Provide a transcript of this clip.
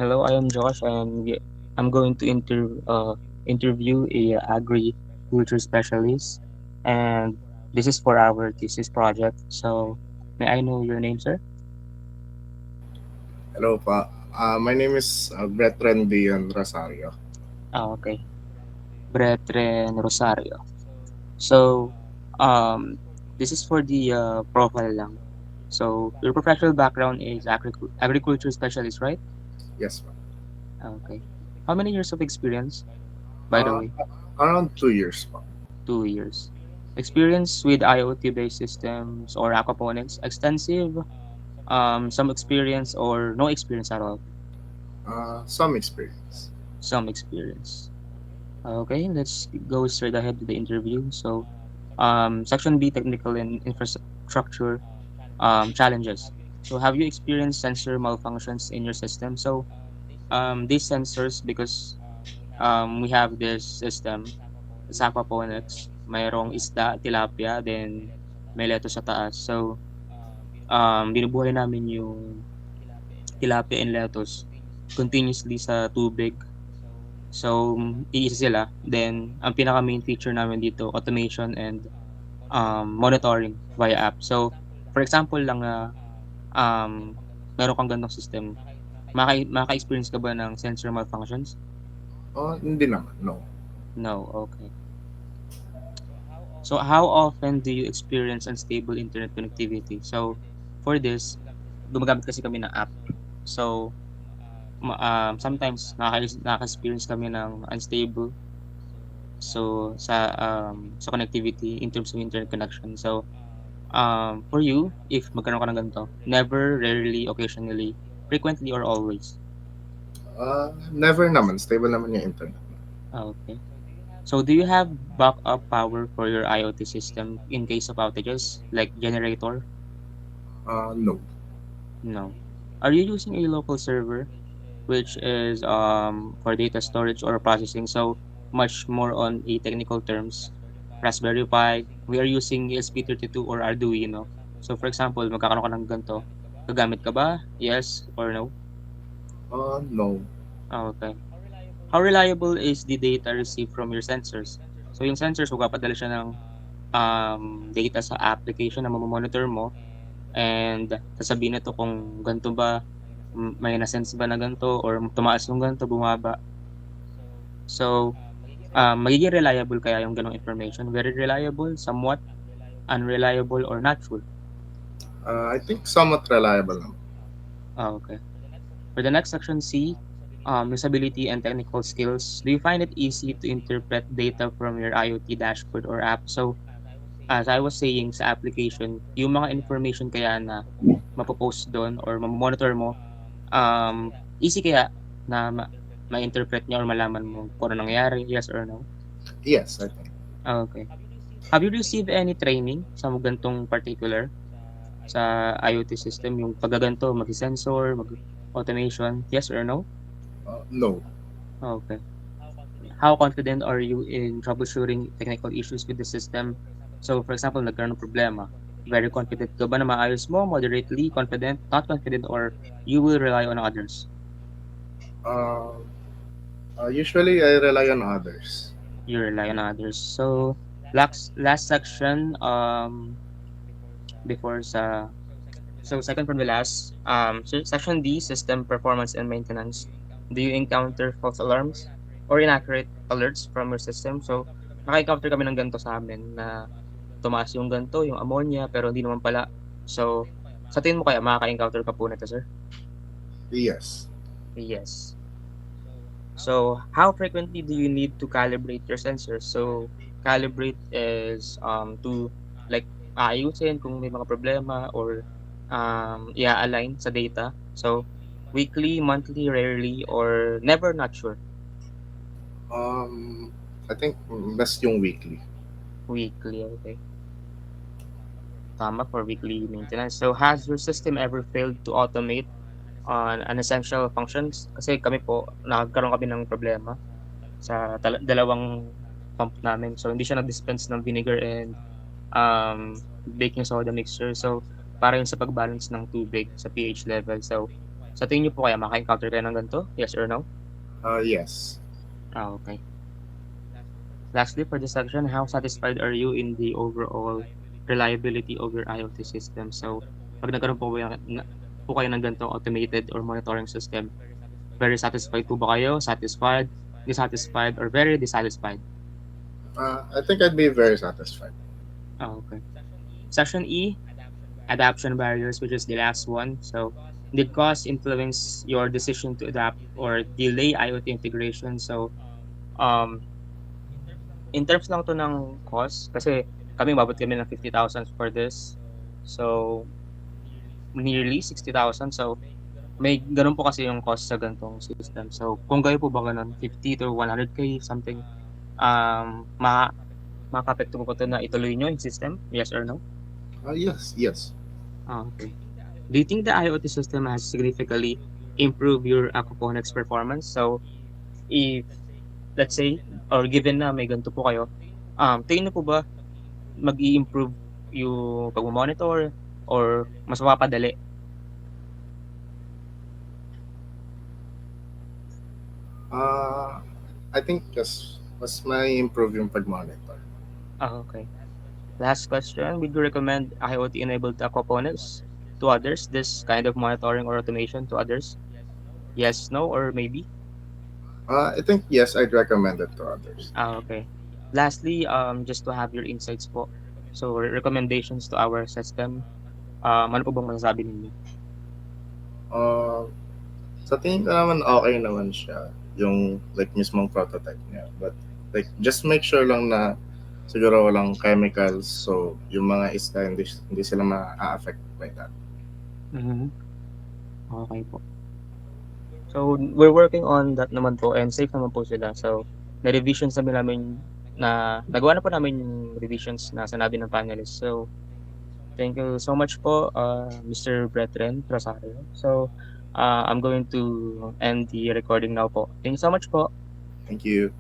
Hello, I am Josh, and I'm going to interview a agriculture specialist, and this is for our thesis project. So, may I know your name, sir? Hello pa. My name is Bertrand Dion Rosario. Okay, Brethren Rosario. So, um, this is for the profile lang. So, your professional background is agriculture specialist, right? Yes pa. Okay. How many years of experience, by the Uh, way? Around 2 years pa. 2 years. Experience with IoT-based systems or aquaponics, extensive, some experience or no experience at all. Some experience. Some experience. Okay, let's go straight ahead to the interview. So, section B, technical and infrastructure challenges. So, have you experienced sensor malfunctions in your system? So, these sensors, because we have this system sa aquaponics, mayroong isda, tilapia, then may lettuce sa taas. So, binubuhay namin yung tilapia and lettuce continuously sa tubig. So, iisa sila. Then, ang pinaka main feature namin dito, automation and monitoring via app. So, for example lang na meron kang ganitong system, maka-experience ka ba ng sensor malfunctions? Hindi naman. No. No, okay. So, how often do you experience unstable internet connectivity? So, for this, gumagamit kasi kami ng app. So, sometimes nakaka-experience kami ng unstable sa connectivity in terms of internet connection. So, for you, if magkaroon ka ng ganito, never, rarely, occasionally, frequently, or always? Never naman. Stable naman yung internet. Okay. So, do you have backup power for your IoT system in case of outages, like generator? No. No. Are you using a local server, which is for data storage or processing? So, much more on a technical terms. Raspberry Pi, we are using ESP32 or Arduino. So, for example, magkakaroon ka ng ganito, gagamit ka ba? Yes or no? No. Okay. How reliable is the data received from your sensors? So, yung sensors, magpapadala siya ng data sa application na mamomonitor mo, and sasabihin nito kung ganito ba, may na-sense ba na ganito or tumaas yung ganito, bumaba. So, magiging reliable kaya yung gano'ng information? Very reliable, somewhat unreliable, or not sure? I think somewhat reliable naman. Okay. For the next section, C, usability and technical skills. Do you find it easy to interpret data from your IoT dashboard or app? So, as I was saying sa application, yung mga information kaya na mapopost doon or mamomonitor mo, easy kaya na ma-interpret niya or malaman mo kung ano nangyayari, yes or no? Yes, I think. Okay. Have you received any training sa ganitong particular sa IoT system, yung paggaganto, mag-sensor, mag-automation, yes or no? No. Okay. How confident are you in troubleshooting technical issues with the system? So, for example, nagkaroon ng problema. Very confident ka ba na maayos mo? Moderately confident, not confident, or you will rely on others? Uh, Usually, I rely on others. You rely on others. So, last section, before sa so second from the last, section D, system performance and maintenance. Do you encounter false alarms or inaccurate alerts from your system? So, naka-encounter kami ng ganito sa amin na tumaas yung ganito, yung ammonia, pero hindi naman pala. So, sa tingin mo kaya makaka-encounter ka po nito, sir? Yes. Yes. So, how frequently do you need to calibrate your sensors? So, calibrate is to like aayusin kung may mga problema or i-align sa data. So, weekly, monthly, rarely, or never, not sure. Um, I think best yung weekly. Weekly, okay. Tama for weekly maintenance. So, has your system ever failed to automate on unessential functions? Kasi kami po, nagkaroon kami ng problema sa dalawang pump namin. So, hindi siya nag-dispense ng vinegar and baking soda mixture. So, para yun sa pag-balance ng tubig sa pH level. So, Sa tingin niyo po kaya maka-encounter kayo ng ganito? Yes or no? Yes. Okay. Lastly, for this section, how satisfied are you in the overall reliability of your IoT system? So, pag nagkaroon po kayo ng ganitong automated or monitoring system, very satisfied po ba kayo? Satisfied, dissatisfied, or very dissatisfied? I think I'd be very satisfied. Okay. Section E, adaptation barriers, which is the last one. So, did cost influence your decision to adapt or delay IoT integration? So, um, in terms lang to ng cost, kasi kami umabot kami ng 50,000 for this. So, nearly 60,000. So, may ganun po kasi yung cost sa ganitong system. So, kung kayo po ba ganun, 50 to 100K, something, um, ma makapekto po ba ito na ituloy nyo yung system? Yes or no? Yes, yes. Okay. Do you think the IoT system has significantly improved your aquaponics performance? So, if, let's say, or given na may ganito po kayo, tingin niyo po ba mag-i-improve yung pagmo-monitor or mas mapapadali? Uh, I think mas may improve yung pag-monitor. Okay. Last question, would you recommend IoT-enabled aquaponics to others, this kind of monitoring or automation to others? Yes, no, or maybe? I think yes, I'd recommend it to others. Okay. Lastly, just to have your insights po. So, recommendations to our system. Ano po bang masasabi ninyo? Uh, sa tingin ko naman okay naman siya yung like mismong prototype niya. But like just make sure lang na siguro walang chemicals so yung mga isda hindi sila ma-affect by that. Mhm. Okay po. So, we're working on that naman po and safe naman po sila. So, na-revisions namin na nagawa na po namin yung revisions na sinabi ng panelists. So, thank you so much po, Mr. Brethren Rosario. So, I'm going to end the recording now po. Thank you so much po. Thank you.